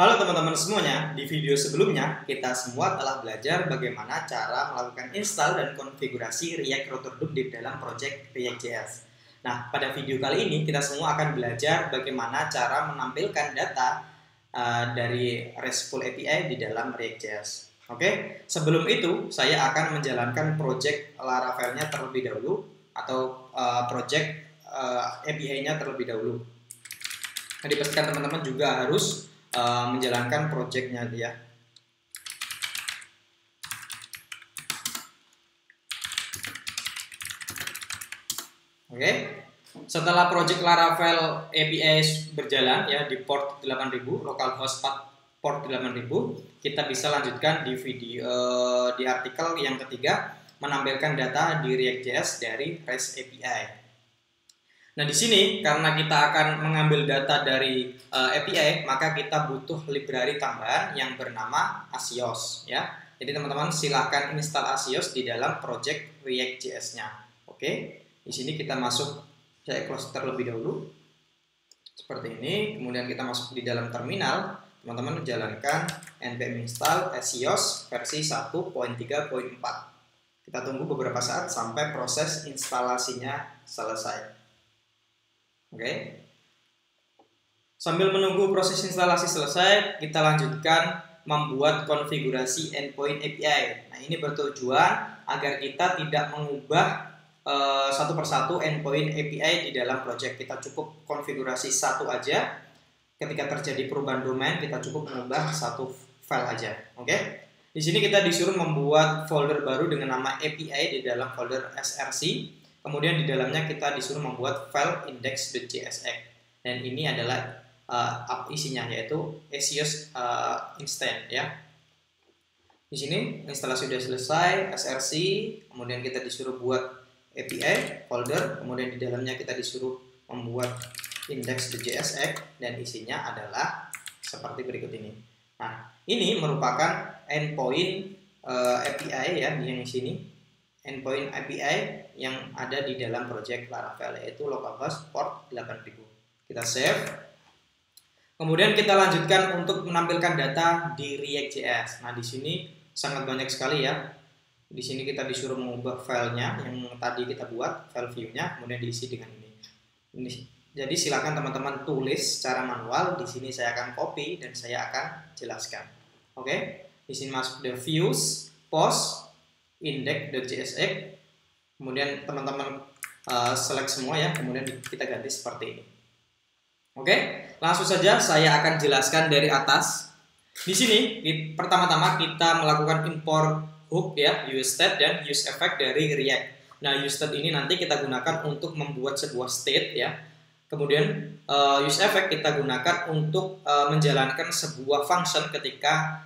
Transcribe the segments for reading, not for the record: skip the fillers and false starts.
Halo teman-teman semuanya, di video sebelumnya kita semua telah belajar bagaimana cara melakukan install dan konfigurasi React Router DOM di dalam project React.js. Nah, pada video kali ini kita semua akan belajar bagaimana cara menampilkan data dari RESTful API di dalam React.js. Oke, sebelum itu saya akan menjalankan project Laravel-nya terlebih dahulu atau project API-nya terlebih dahulu. Nah, dipastikan teman-teman juga harus menjalankan projectnya dia. Oke, setelah project Laravel API berjalan ya di port 8000, localhost port 8000, kita bisa lanjutkan di video di artikel yang ketiga, menampilkan data di React.js dari REST API. Nah, di sini karena kita akan mengambil data dari API, maka kita butuh library tambahan yang bernama Axios ya. Jadi teman-teman silahkan install Axios di dalam project React.js-nya. Oke, di sini kita masuk, saya close terlebih dahulu. Seperti ini, kemudian kita masuk di dalam terminal, teman-teman jalankan npm install Axios versi 1.3.4. Kita tunggu beberapa saat sampai proses instalasinya selesai. Oke. Sambil menunggu proses instalasi selesai, kita lanjutkan membuat konfigurasi endpoint API. Nah, ini bertujuan agar kita tidak mengubah satu persatu endpoint API di dalam project. Kita cukup konfigurasi satu aja. Ketika terjadi perubahan domain, kita cukup mengubah satu file aja. Oke. Di sini kita disuruh membuat folder baru dengan nama API di dalam folder src. Kemudian di dalamnya kita disuruh membuat file index.jsx, dan ini adalah isinya yaitu Axios instant ya. Di sini instalasi sudah selesai, src, kemudian kita disuruh buat API folder, kemudian di dalamnya kita disuruh membuat index.jsx, dan isinya adalah seperti berikut ini. Nah, ini merupakan endpoint API ya, yang di sini endpoint API yang ada di dalam project Laravel, yaitu localhost port 8000. Kita save. Kemudian kita lanjutkan untuk menampilkan data di React.js. Nah, di sini sangat banyak sekali ya. Di sini kita disuruh mengubah filenya yang tadi kita buat, file view-nya, kemudian diisi dengan ini. Jadi silakan teman-teman tulis secara manual. Di sini saya akan copy dan saya akan jelaskan. Oke. Di sini masuk the views, post, index.jsx, kemudian teman-teman select semua ya, kemudian kita ganti seperti ini. Oke, langsung saja saya akan jelaskan dari atas. Di sini pertama-tama kita melakukan import hook ya, useState dan useEffect dari React. Nah, useState ini nanti kita gunakan untuk membuat sebuah state ya. Kemudian useEffect kita gunakan untuk menjalankan sebuah function ketika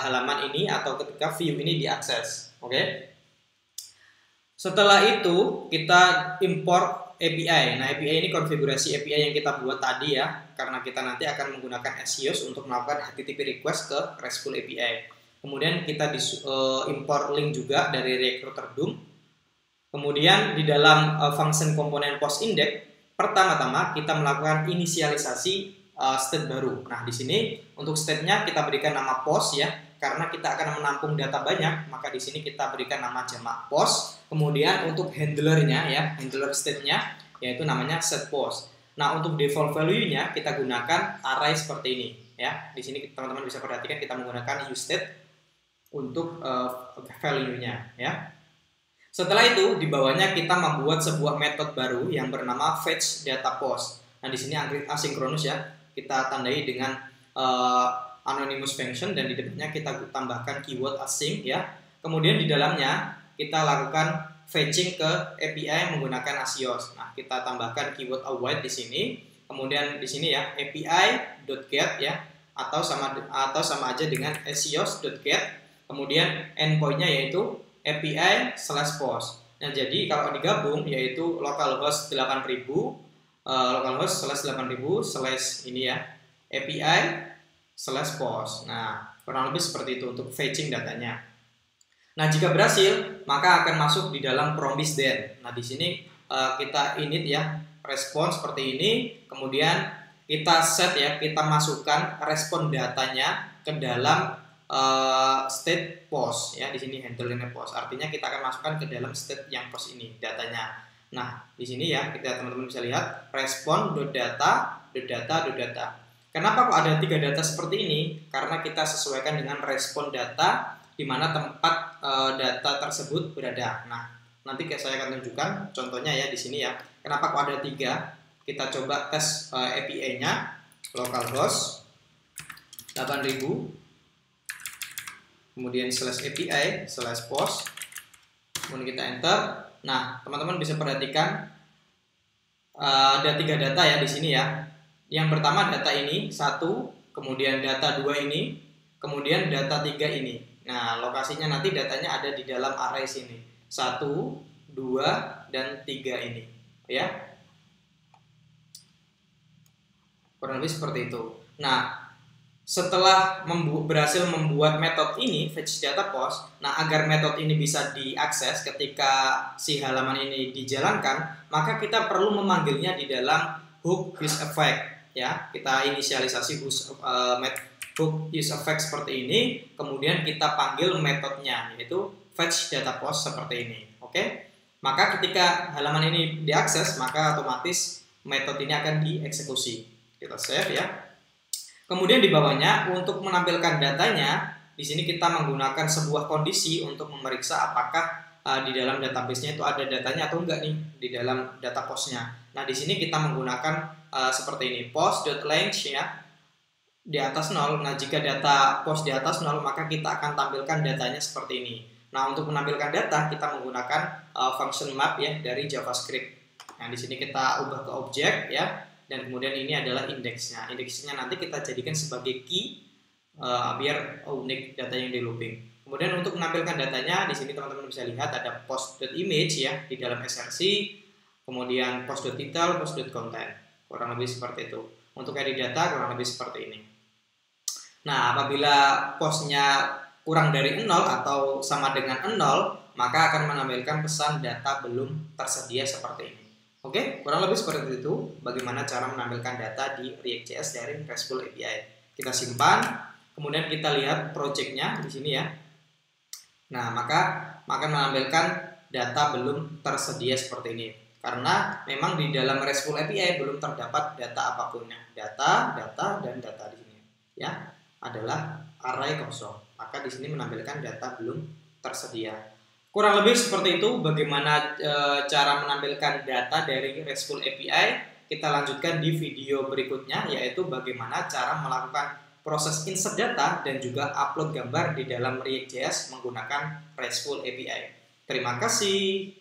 halaman ini atau ketika view ini diakses. Oke. Setelah itu kita import API. Nah, API ini konfigurasi API yang kita buat tadi ya, karena kita nanti akan menggunakan Axios untuk melakukan HTTP request ke RESTful API. Kemudian kita import link juga dari React Router DOM. Kemudian di dalam function komponen post index, pertama-tama kita melakukan inisialisasi state baru. Nah, di sini untuk state-nya kita berikan nama post ya, karena kita akan menampung data banyak, maka di sini kita berikan nama jamak post. Kemudian untuk handlernya ya, handler state-nya yaitu namanya setPost. Nah, untuk default value-nya kita gunakan array seperti ini ya. Di sini teman-teman bisa perhatikan kita menggunakan useState untuk value-nya ya. Setelah itu di bawahnya kita membuat sebuah metode baru yang bernama fetchDataPost. Nah, di sini asinkronus ya. Kita tandai dengan anonymous function, dan di depannya kita tambahkan keyword async ya. Kemudian di dalamnya kita lakukan fetching ke API menggunakan Axios. Nah, kita tambahkan keyword await di sini. Kemudian di sini ya API.get ya, atau sama aja dengan Axios.get. Kemudian endpoint-nya yaitu API/post. Nah, jadi kalau digabung yaitu localhost 8000 localhost/8000/ ini ya API/post. Nah, kurang lebih seperti itu untuk fetching datanya. Nah, jika berhasil, maka akan masuk di dalam promise then. Nah, di sini kita init ya, respon seperti ini. Kemudian kita set ya, kita masukkan respon datanya ke dalam state post ya. Di sini handle-nya post. Artinya kita akan masukkan ke dalam state yang post ini datanya. Nah, di sini ya, kita teman-teman bisa lihat respon.data. Kenapa kok ada 3 data seperti ini? Karena kita sesuaikan dengan respon data di mana tempat data tersebut berada. Nah, nanti saya akan tunjukkan contohnya ya di sini ya. Kenapa kok ada 3? Kita coba tes API-nya, localhost 8000, kemudian /API/post, kemudian kita enter. Nah, teman-teman bisa perhatikan ada 3 data ya di sini ya. Yang pertama data ini 1, kemudian data 2 ini, kemudian data 3 ini. Nah, lokasinya nanti datanya ada di dalam array sini. 1, 2, dan 3 ini. Ya. Kurang lebih seperti itu. Nah, setelah berhasil membuat metode ini, fetch data post, nah agar metode ini bisa diakses ketika si halaman ini dijalankan, maka kita perlu memanggilnya di dalam hook use effect. Ya, kita inisialisasi hook use effect seperti ini, kemudian kita panggil metodenya, yaitu fetch data post seperti ini. Oke? Maka ketika halaman ini diakses, maka otomatis metode ini akan dieksekusi. Kita save ya. Kemudian di bawahnya untuk menampilkan datanya, di sini kita menggunakan sebuah kondisi untuk memeriksa apakah di dalam database-nya itu ada datanya atau enggak nih di dalam data post-nya. Nah, di sini kita menggunakan seperti ini, post.length ya, di atas 0. Nah, jika data post di atas 0, maka kita akan tampilkan datanya seperti ini. Nah, untuk menampilkan data kita menggunakan function map ya dari JavaScript. Nah, di sini kita ubah ke objek ya. Dan kemudian ini adalah indeksnya. Indeksnya nanti kita jadikan sebagai key biar unik data yang di looping. Kemudian untuk menampilkan datanya, di sini teman-teman bisa lihat ada post.image ya di dalam src, kemudian post.title, post.content. Kurang lebih seperti itu. Untuk edit data kurang lebih seperti ini. Nah, apabila postnya kurang dari 0 atau sama dengan 0, maka akan menampilkan pesan data belum tersedia seperti ini. Oke, kurang lebih seperti itu bagaimana cara menampilkan data di React.js dari RESTful API. Kita simpan, kemudian kita lihat projectnya di sini ya. Nah, maka akan menampilkan data belum tersedia seperti ini. Karena memang di dalam RESTful API belum terdapat data apapun ya. Data, dan data di sini ya adalah array kosong. Maka di sini menampilkan data belum tersedia. Kurang lebih seperti itu bagaimana cara menampilkan data dari RESTful API. Kita lanjutkan di video berikutnya, yaitu bagaimana cara melakukan proses insert data dan juga upload gambar di dalam React.js menggunakan RESTful API. Terima kasih.